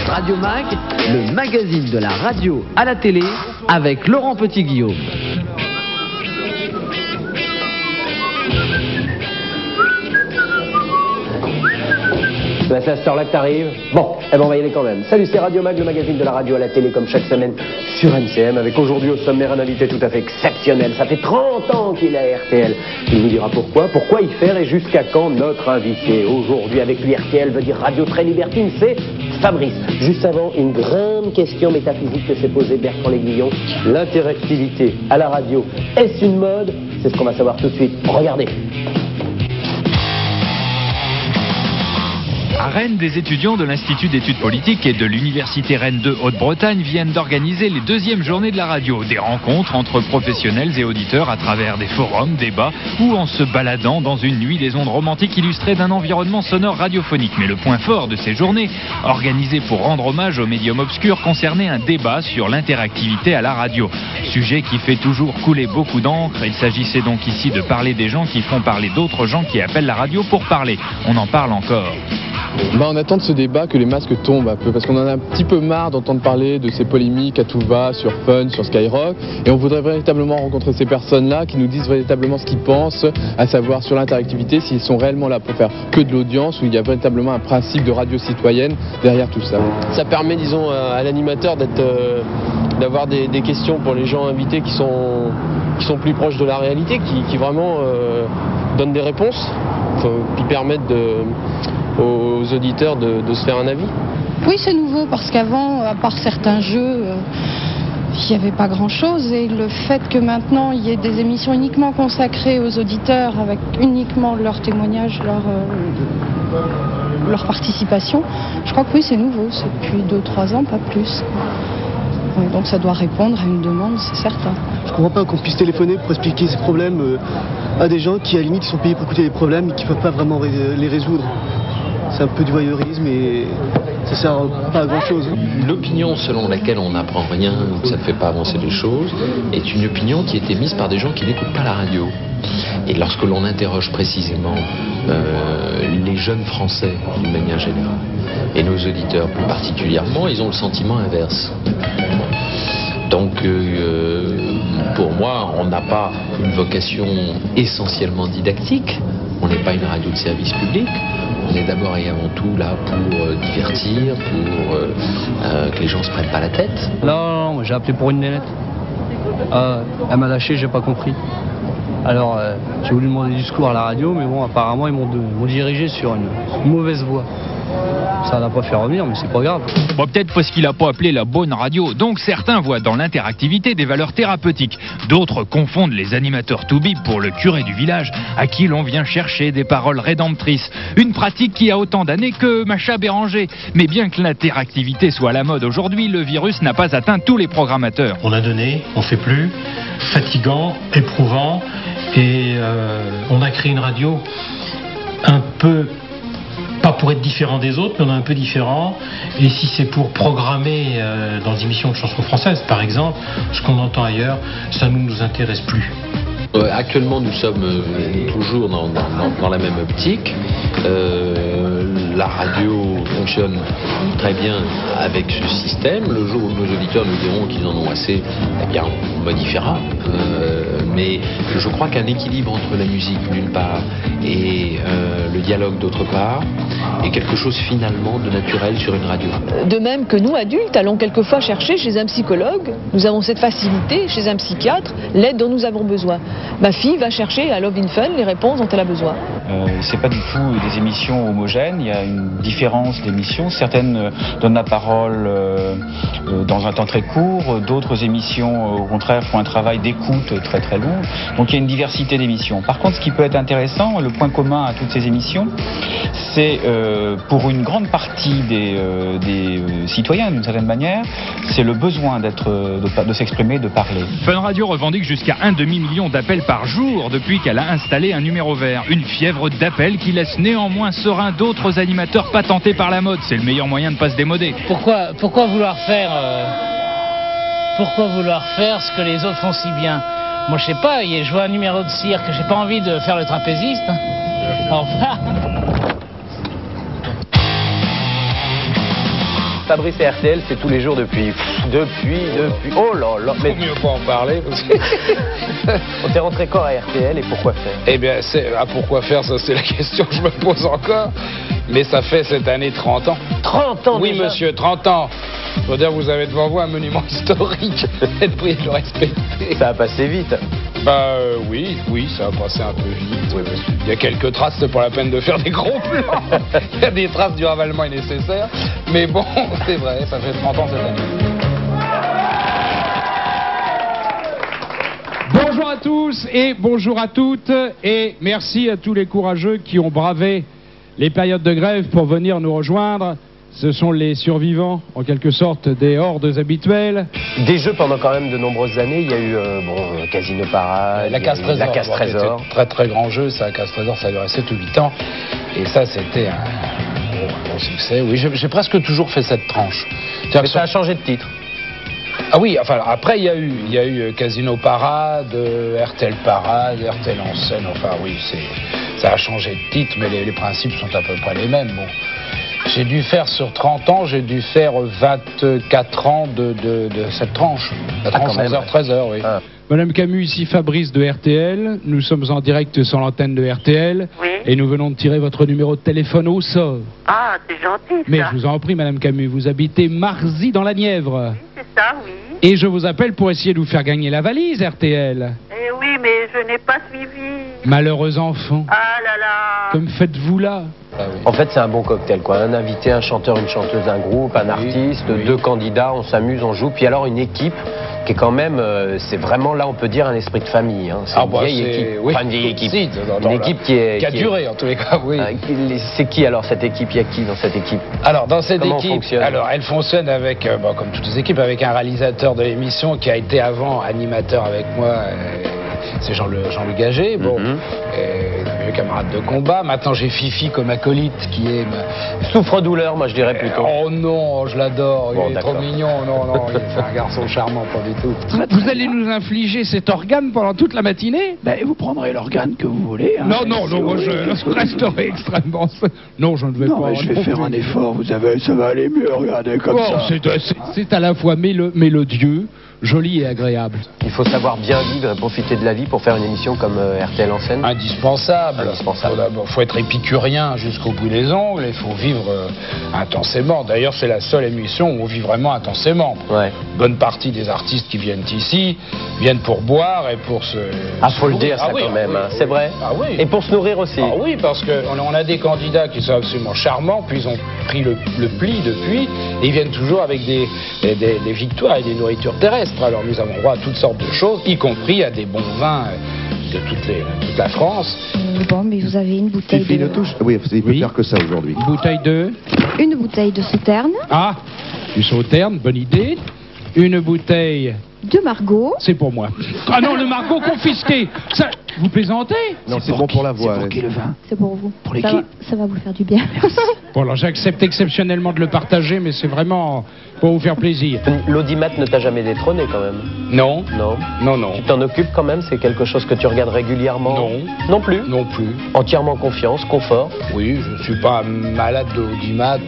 Radio Mag, le magazine de la radio à la télé, avec Laurent Petit-Guillaume. Ben, c'est à cette heure-là que t'arrives. Bon, eh ben on va y aller quand même. Salut, c'est Radio Mag, le magazine de la radio à la télé, comme chaque semaine sur MCM, avec aujourd'hui au sommaire un invité tout à fait exceptionnel. Ça fait 30 ans qu'il est à RTL. Il vous dira pourquoi y faire et jusqu'à quand notre invité. Aujourd'hui avec lui, RTL veut dire Radio Très Libertine, c'est Fabrice. Juste avant, une grande question métaphysique que s'est posée Bertrand L'Aiguillon. L'interactivité à la radio, est-ce une mode? C'est ce qu'on va savoir tout de suite. Regardez. À Rennes, des étudiants de l'Institut d'études politiques et de l'Université Rennes 2 Haute-Bretagne viennent d'organiser les 2e journées de la radio. Des rencontres entre professionnels et auditeurs à travers des forums, débats ou en se baladant dans une nuit des ondes romantiques illustrée d'un environnement sonore radiophonique. Mais le point fort de ces journées, organisées pour rendre hommage au médium obscur, concernait un débat sur l'interactivité à la radio. Sujet qui fait toujours couler beaucoup d'encre. Il s'agissait donc ici de parler des gens qui font parler d'autres gens qui appellent la radio pour parler. On en parle encore. On attend de ce débat que les masques tombent un peu, parce qu'on en a un petit peu marre d'entendre parler de ces polémiques à tout va, sur Fun, sur Skyrock, et on voudrait véritablement rencontrer ces personnes-là qui nous disent véritablement ce qu'ils pensent, à savoir sur l'interactivité, s'ils sont réellement là pour faire que de l'audience, ou il y a véritablement un principe de radio citoyenne derrière tout ça. Ça permet, disons, à l'animateur d'avoir des questions pour les gens invités qui sont plus proches de la réalité, qui vraiment donnent des réponses, qui permettent aux auditeurs de se faire un avis. Oui, c'est nouveau parce qu'avant, à part certains jeux, il n'y avait pas grand-chose. Et le fait que maintenant, il y ait des émissions uniquement consacrées aux auditeurs, avec uniquement leur témoignage, leur participation, je crois que oui, c'est nouveau. C'est depuis 2-3 ans, pas plus. Oui, donc ça doit répondre à une demande, c'est certain. Je comprends pas qu'on puisse téléphoner pour expliquer ces problèmes à des gens qui, à la limite, sont payés pour écouter les problèmes et qui ne peuvent pas vraiment les résoudre. C'est un peu du voyeurisme et ça sert pas à grand chose. L'opinion selon laquelle on n'apprend rien ou que ça ne fait pas avancer les choses est une opinion qui est émise par des gens qui n'écoutent pas la radio. Et lorsque l'on interroge précisément les jeunes Français d'une manière générale et nos auditeurs plus particulièrement, ils ont le sentiment inverse. Donc pour moi, on n'a pas une vocation essentiellement didactique, on n'est pas une radio de service public. On est d'abord et avant tout là pour divertir, pour que les gens se prennent pas la tête. Non, moi j'ai appelé pour une nénette. Elle m'a lâché, j'ai pas compris. Alors j'ai voulu demander du secours à la radio, mais bon, apparemment ils m'ont dirigé sur une mauvaise voie. Ça n'a pas fait revenir, mais c'est pas grave. Bon, peut-être parce qu'il n'a pas appelé la bonne radio. Donc certains voient dans l'interactivité des valeurs thérapeutiques. D'autres confondent les animateurs toubib pour le curé du village, à qui l'on vient chercher des paroles rédemptrices. Une pratique qui a autant d'années que Macha Béranger. Mais bien que l'interactivité soit à la mode aujourd'hui, le virus n'a pas atteint tous les programmateurs. On a donné, on fait plus, fatigant, éprouvant, et on a créé une radio un peu... pas pour être différent des autres, mais on est un peu différent. Et si c'est pour programmer dans des émissions de chansons françaises, par exemple, ce qu'on entend ailleurs, ça ne nous intéresse plus. Actuellement, nous sommes toujours dans la même optique. La radio fonctionne très bien avec ce système. Le jour où nos auditeurs nous diront qu'ils en ont assez, eh bien, on modifiera. Mais je crois qu'un équilibre entre la musique d'une part et le dialogue d'autre part est quelque chose finalement de naturel sur une radio. De même que nous, adultes, allons quelquefois chercher chez un psychologue, nous avons cette facilité, chez un psychiatre, l'aide dont nous avons besoin. Ma fille va chercher à Love in Fun les réponses dont elle a besoin. C'est pas du tout des émissions homogènes, il y a une différence d'émissions. Certaines donnent la parole dans un temps très court, d'autres émissions au contraire font un travail d'écoute très très long. Donc il y a une diversité d'émissions. Par contre, ce qui peut être intéressant, le point commun à toutes ces émissions, c'est pour une grande partie des citoyens d'une certaine manière, c'est le besoin de s'exprimer, de parler. Fun Radio revendique jusqu'à 1 demi-million d'appels par jour depuis qu'elle a installé un numéro vert. Une fièvre d'appels qui laisse néanmoins serein d'autres animateurs patentés par la mode. C'est le meilleur moyen de ne pas se démoder. Pourquoi vouloir faire ce que les autres font si bien? Moi je sais pas, je vois un numéro de cirque, j'ai pas envie de faire le trapéziste. Au revoir. Fabrice et RTL, c'est tous les jours depuis. Oh là là. Mais mieux pas en parler. Parce que... On t'est rentré quand à RTL et pourquoi faire? Eh bien, pourquoi faire, ça c'est la question que je me pose encore. Mais ça fait cette année 30 ans. 30 ans Oui, déjà. monsieur, 30 ans. Je veux dire, vous avez devant vous un monument historique. Êtes prié de le respecter. Ça a passé vite. Oui, ça a passé un peu vite. Oui, il y a quelques traces, c'est pas la peine de faire des gros plans. Il y a des traces du ravalement est nécessaire. Mais bon, c'est vrai, ça fait 30 ans cette année. Bonjour à tous et bonjour à toutes et merci à tous les courageux qui ont bravé les périodes de grève pour venir nous rejoindre. Ce sont les survivants, en quelque sorte, des hordes habituelles. Des jeux pendant quand même de nombreuses années. Il y a eu Casino Parade, la Casse Trésor. La Casse Trésor. Très très grand jeu, ça, la Casse Trésor, ça a duré 7 ou 8 ans. Et ça, c'était un bon succès. Oui, j'ai presque toujours fait cette tranche. Mais ça a changé de titre. Ah oui, enfin après il y a eu Casino Parade, RTL Parade, RTL en scène, enfin oui, ça a changé de titre, mais les principes sont à peu près les mêmes. Bon. J'ai dû faire sur 30 ans, j'ai dû faire 24 ans de cette tranche. La tranche 11h-13h, oui. Ah. Madame Camus, ici Fabrice de RTL. Nous sommes en direct sur l'antenne de RTL. Oui. Et nous venons de tirer votre numéro de téléphone au sort. Ah, c'est gentil, ça. Mais je vous en prie, Madame Camus, vous habitez Marzy dans la Nièvre. Oui, c'est ça, oui. Et je vous appelle pour essayer de vous faire gagner la valise, RTL. Eh oui, mais je n'ai pas suivi. Malheureux enfant. Ah là là. Comme faites-vous là? En fait, c'est un bon cocktail, quoi. Un invité, un chanteur, une chanteuse, un groupe, un artiste, deux candidats, on s'amuse, on joue. Puis alors une équipe qui est quand même, c'est vraiment là, on peut dire, un esprit de famille. Hein. C'est une vieille équipe. Oui, enfin, une vieille équipe. Une équipe qui a duré, en tous les cas, oui. C'est qui alors cette équipe? Il y a qui dans cette équipe? Alors, dans cette équipe, elle fonctionne avec, comme toutes les équipes, avec un réalisateur de l'émission qui a été avant animateur avec moi. C'est Jean-Luc Gagé, bon, vieux camarade de combat. Maintenant, j'ai Fifi comme acolyte qui est... Souffre-douleur, moi je dirais plutôt. Oh non, je l'adore, bon, il est trop mignon. Non, c'est un garçon charmant, pas du tout. Vous allez nous infliger cet organe pendant toute la matinée? Ben, vous prendrez l'organe que vous voulez. Hein. Non, moi je resterai extrêmement... Non, je ne vais pas... je vais faire un effort, vous savez, ça va aller mieux, regardez comme ça. C'est à la fois mélodieux, joli et agréable. Il faut savoir bien vivre et profiter de la vie pour faire une émission comme RTL en scène. Indispensable. Il faut être épicurien jusqu'au bout des ongles, il faut vivre intensément. D'ailleurs, c'est la seule émission où on vit vraiment intensément. Ouais. Bonne partie des artistes qui viennent ici viennent pour boire et pour se... Ah, faut le dire ça quand même, c'est vrai. Ah oui. Et pour se nourrir aussi. Ah oui, parce qu'on a des candidats qui sont absolument charmants, puis ils ont pris le pli depuis, et ils viennent toujours avec des victoires et des nourritures terrestres. Alors nous avons droit à toutes sortes de choses, y compris à des bons vins de toute la France. Bon, mais vous avez une bouteille de... Oui, c'est plus clair que ça aujourd'hui. Bouteille de... Une bouteille de Sauterne. Ah, du Sauterne, bonne idée. Une bouteille... De Margot. C'est pour moi. Ah non, le Margot confisqué. Ça, vous plaisantez? Non, c'est bon pour la voix. C'est pour qui le vin? C'est pour vous. Pour l'équipe. Ça va vous faire du bien. Bon, alors j'accepte exceptionnellement de le partager, mais c'est vraiment pour vous faire plaisir. L'audimat ne t'a jamais détrôné quand même? Non. Non. Tu t'en occupes quand même? C'est quelque chose que tu regardes régulièrement? Non. Non plus? Non plus. Entièrement confiance, confort? Oui, je ne suis pas malade de l'audimat,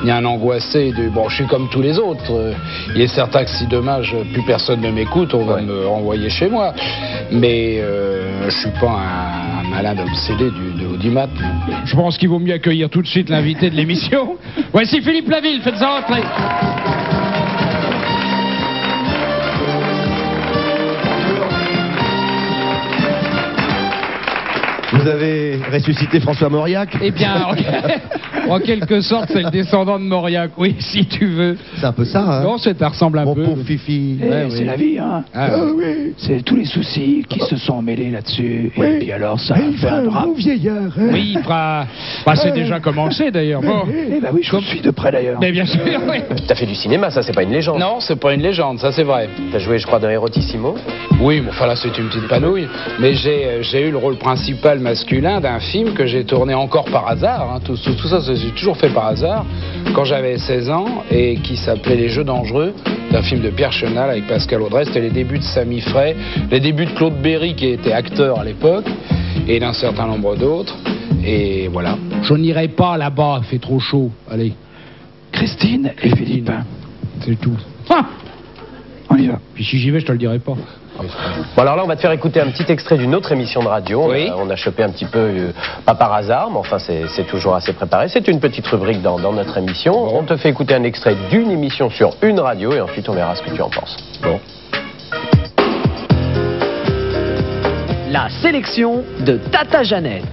ni un angoissé. Bon, je suis comme tous les autres. Il est certain que si demain plus personne ne m'écoute, on va me renvoyer chez moi. Mais je ne suis pas un malade obsédé de l'audimat. Je pense qu'il vaut mieux accueillir tout de suite l'invité de l'émission. Voici Philippe Laville, faites-en entrer. Vous avez ressuscité François Mauriac? Eh bien, en quelque sorte, c'est le descendant de Mauriac, oui, si tu veux. C'est un peu ça, hein? Non, ça ressemble un peu. Mon pauvre Fifi. C'est la vie, hein. Oui. C'est tous les soucis qui se sont mêlés là-dessus. Et puis alors, ça il fait un bon vieillard. Hein? Oui, c'est déjà commencé, d'ailleurs. Bon. Eh ben oui, je suis de près d'ailleurs. Mais bien sûr, oui. T'as fait du cinéma, ça, c'est pas une légende. Non, c'est pas une légende, ça c'est vrai. T'as joué, je crois, dans Erotissimo? Oui, mais enfin là, c'est une petite panouille. Mais j'ai eu le rôle principal masculin d'un film que j'ai tourné encore par hasard. Hein. Tout ça, j'ai toujours fait par hasard. Quand j'avais 16 ans et qui s'appelait Les Jeux dangereux, d'un film de Pierre Chenal avec Pascal Audrey. C'était les débuts de Samy Frey, les débuts de Claude Berry qui était acteur à l'époque et d'un certain nombre d'autres. Et voilà. Je n'irai pas là-bas, il fait trop chaud. Allez. Christine. Christine et Philippe. C'est tout. On y va. Puis si j'y vais, je te le dirai pas. Bon, alors là, on va te faire écouter un petit extrait d'une autre émission de radio. Oui. On a chopé un petit peu, pas par hasard, mais enfin, c'est toujours assez préparé. C'est une petite rubrique dans notre émission. On te fait écouter un extrait d'une émission sur une radio et ensuite on verra ce que tu en penses. Bon. La sélection de Tata Jeannette.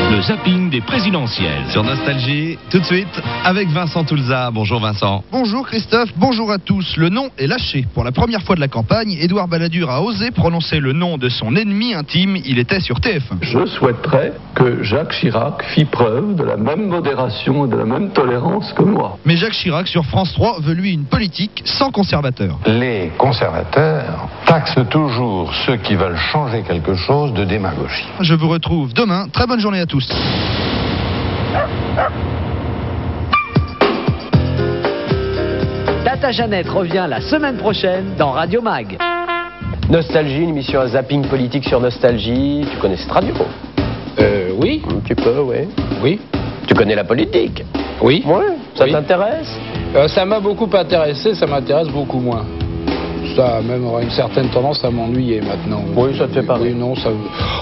Le zapping des présidentielles. Sur Nostalgie, tout de suite, avec Vincent Toulza. Bonjour Vincent. Bonjour Christophe, bonjour à tous. Le nom est lâché. Pour la première fois de la campagne, Édouard Balladur a osé prononcer le nom de son ennemi intime. Il était sur TF1. Je souhaiterais que Jacques Chirac fît preuve de la même modération et de la même tolérance que moi. Mais Jacques Chirac, sur France 3, veut lui une politique sans conservateurs. Les conservateurs taxent toujours ceux qui veulent changer quelque chose de démagogie. Je vous retrouve demain. Très bonne journée à tous. Tata Jeannette revient la semaine prochaine dans Radio Mag. Nostalgie, une émission à zapping politique sur Nostalgie. Tu connais cette radio? Oui. Tu peux, oui. Oui. Tu connais la politique? Oui. Ouais. Ça Oui. t'intéresse? Ça m'a beaucoup intéressé, ça m'intéresse beaucoup moins. Ça a même une certaine tendance à m'ennuyer maintenant. Oui, ça te fait pas rire. Oui, non, ça...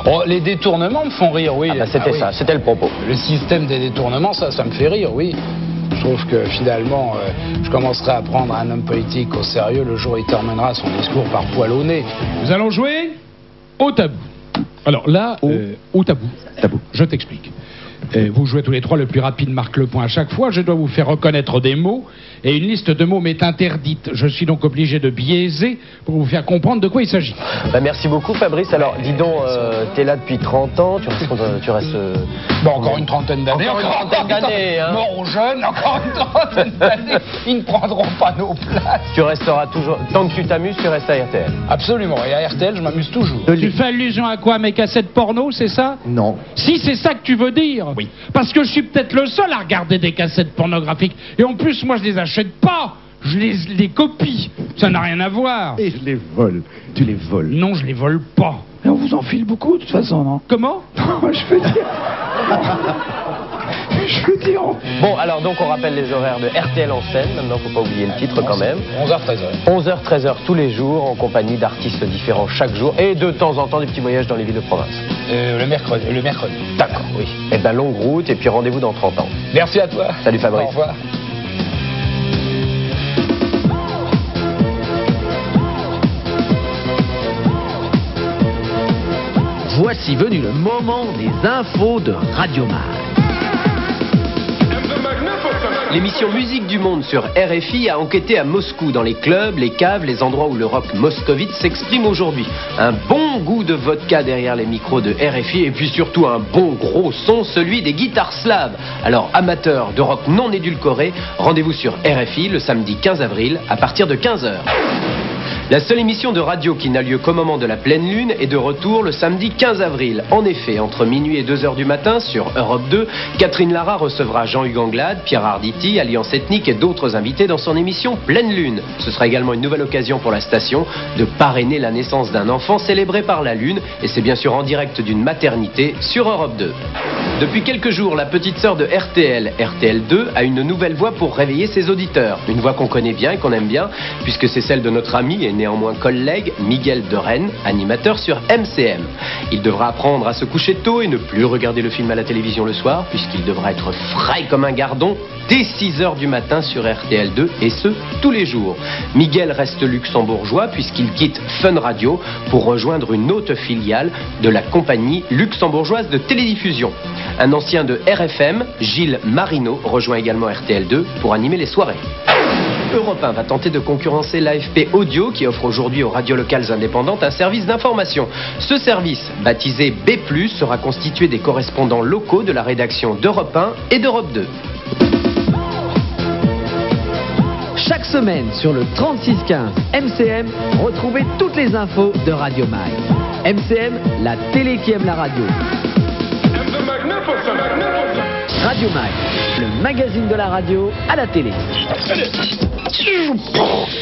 Oh, les détournements me font rire, oui. Ah bah c'était oui. ça, c'était le propos. Le système des détournements, ça me fait rire, oui. Je trouve que finalement, je commencerai à prendre un homme politique au sérieux le jour où il terminera son discours par poil au nez. Nous allons jouer au tabou. Alors là, au tabou. Je t'explique. Vous jouez tous les trois, le plus rapide marque le point à chaque fois. Je dois vous faire reconnaître des mots et une liste de mots m'est interdite. Je suis donc obligé de biaiser pour vous faire comprendre de quoi il s'agit. Bah, merci beaucoup Fabrice. Alors dis donc, t'es là depuis 30 ans, tu restes... Bon, encore une trentaine d'années. Encore une trentaine d'années, hein. Mort aux jeunes, encore une trentaine d'années. Ils ne prendront pas nos places. Tu resteras toujours... Tant que tu t'amuses, tu restes à RTL. Absolument, et à RTL, je m'amuse toujours. Tu fais allusion à quoi, mes cassettes porno, c'est ça? Non. Si c'est ça que tu veux dire. Oui. Parce que je suis peut-être le seul à regarder des cassettes pornographiques. Et en plus, moi, je les achète pas. Je les copie. Ça n'a rien à voir. Et je les vole. Tu les voles. Non, je les vole pas. Mais on vous en file beaucoup de toute façon, non? Comment? Non, je veux dire... Je veux dire... Bon, alors donc on rappelle les horaires de RTL en scène. Maintenant, faut pas oublier le titre quand même. 11h, 13h. 11h, 13h tous les jours, en compagnie d'artistes différents chaque jour. Et de temps en temps, des petits voyages dans les villes de province. Le mercredi. D'accord, oui. Et ben longue route, et puis rendez-vous dans 30 ans. Merci à toi. Salut Fabrice. Au revoir. Voici venu le moment des infos de Radio Mag. L'émission Musique du Monde sur RFI a enquêté à Moscou, dans les clubs, les caves, les endroits où le rock moscovite s'exprime aujourd'hui. Un bon goût de vodka derrière les micros de RFI et puis surtout un bon gros son, celui des guitares slaves. Alors amateurs de rock non édulcoré, rendez-vous sur RFI le samedi 15 avril à partir de 15h. La seule émission de radio qui n'a lieu qu'au moment de la pleine lune est de retour le samedi 15 avril. En effet, entre minuit et 2h du matin sur Europe 2, Catherine Lara recevra Jean-Hugues Anglade, Pierre Arditi, Alliance Ethnique et d'autres invités dans son émission Pleine Lune. Ce sera également une nouvelle occasion pour la station de parrainer la naissance d'un enfant célébré par la Lune, et c'est bien sûr en direct d'une maternité sur Europe 2. Depuis quelques jours, la petite sœur de RTL, RTL2, a une nouvelle voix pour réveiller ses auditeurs. Une voix qu'on connaît bien et qu'on aime bien, puisque c'est celle de notre ami et néanmoins collègue Miguel de Rennes, animateur sur MCM. Il devra apprendre à se coucher tôt et ne plus regarder le film à la télévision le soir, puisqu'il devra être frais comme un gardon dès 6h du matin sur RTL2, et ce, tous les jours. Miguel reste luxembourgeois puisqu'il quitte Fun Radio pour rejoindre une autre filiale de la compagnie luxembourgeoise de télédiffusion. Un ancien de RFM, Gilles Marino, rejoint également RTL2 pour animer les soirées. Europe 1 va tenter de concurrencer l'AFP Audio qui offre aujourd'hui aux radios locales indépendantes un service d'information. Ce service, baptisé B+, sera constitué des correspondants locaux de la rédaction d'Europe 1 et d'Europe 2. Chaque semaine sur le 3615 MCM, retrouvez toutes les infos de Radio Mag. MCM, la télé qui aime la radio. Radio Mag, le magazine de la radio à la télé.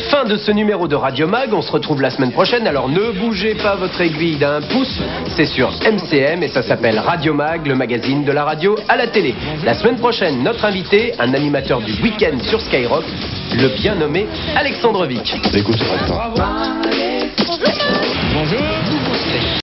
Fin de ce numéro de Radio Mag, on se retrouve la semaine prochaine, alors ne bougez pas votre aiguille d'un pouce, c'est sur MCM et ça s'appelle Radio Mag, le magazine de la radio à la télé. La semaine prochaine, notre invité, un animateur du week-end sur Skyrock, le bien nommé Alexandre Vic. Écoute, c'est pas grave.